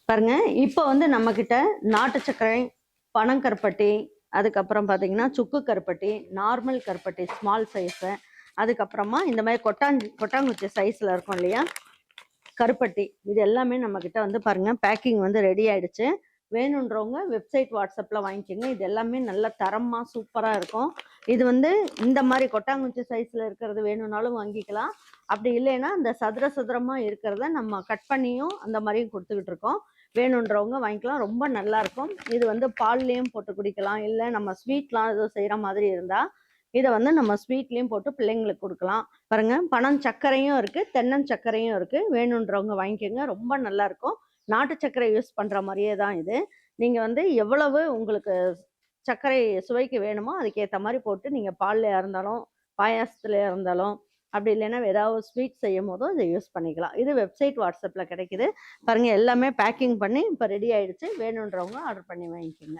பாருங்க, இப்போ வந்து நம்மக்கிட்ட நாட்டு சர்க்கரை, பனங்கருப்பட்டி, அதுக்கப்புறம் பார்த்தீங்கன்னா, சுக்கு கருப்பட்டி, நார்மல் கருப்பட்டி ஸ்மால் சைஸு, அதுக்கப்புறமா இந்த மாரி கொட்டாங்குச்சி சைஸ்ல இருக்கும் இல்லையா? கருப்பட்டி. இது எல்லாமே நம்மக்கிட்ட வந்து பாருங்க, பேக்கிங் வந்து ரெடி ஆயிடுச்சு. வேணுன்றவங்க வெப்சைட் வாட்ஸ்அப்ல வாங்கிக்கோங்க. இது எல்லாமே நல்ல தரமா சூப்பரா இருக்கும். இது வந்து இந்த மாரி கொட்டாங்குச்சி சைஸ்ல இருக்கிறது வேணும்னாலும் வாங்கிக்கலாம். அப்படி இல்லைன்னா, அந்த சதுர சதுரமா இருக்கிறத நம்ம கட் பண்ணியும் அந்த மாரியும் குடுத்துக்கிட்டு இருக்கோம். வேணுன்றவங்க வாங்கிக்கலாம். ரொம்ப நல்லாயிருக்கும். இது வந்து பால்லயும் போட்டு குடிக்கலாம். இல்ல நம்ம ஸ்வீட்லாம் எதுவும் செய்ற மாதிரி இருந்தா, இத வந்து நம்ம ஸ்வீட்லயும் போட்டு பிள்ளைங்களுக்கு குடுக்கலாம். பாருங்க, பனம் சர்க்கரையும் இருக்கு, தென்னஞ்சர்க்கரையும் இருக்கு. வேணுன்றவங்க வாங்கிக்கோங்க. ரொம்ப நல்லாயிருக்கும். நாட்டு சர்க்கரை யூஸ் பண்ற மாரியே தான் இது. நீங்க வந்து எவ்வளவு உங்களுக்கு சர்க்கரை சுவைக்கு வேணுமோ, அதுக்கேத்த மாரி போட்டு நீங்க பால்லயா இருந்தாலும், பாயாசத்துலயா இருந்தாலும், அப்படி இல்லைன்னா ஏதாவது ஸ்வீட் செய்யும்போதும் இத யூஸ் பண்ணிக்கலாம். இது வெப்சைட் வாட்ஸ்அப்ல கிடைக்குது. பாருங்க எல்லாமே பேக்கிங் பண்ணி இப்ப ரெடி ஆயிடுச்சு. வேணுன்றவங்க ஆர்டர் பண்ணி வாங்கிக்கோங்க.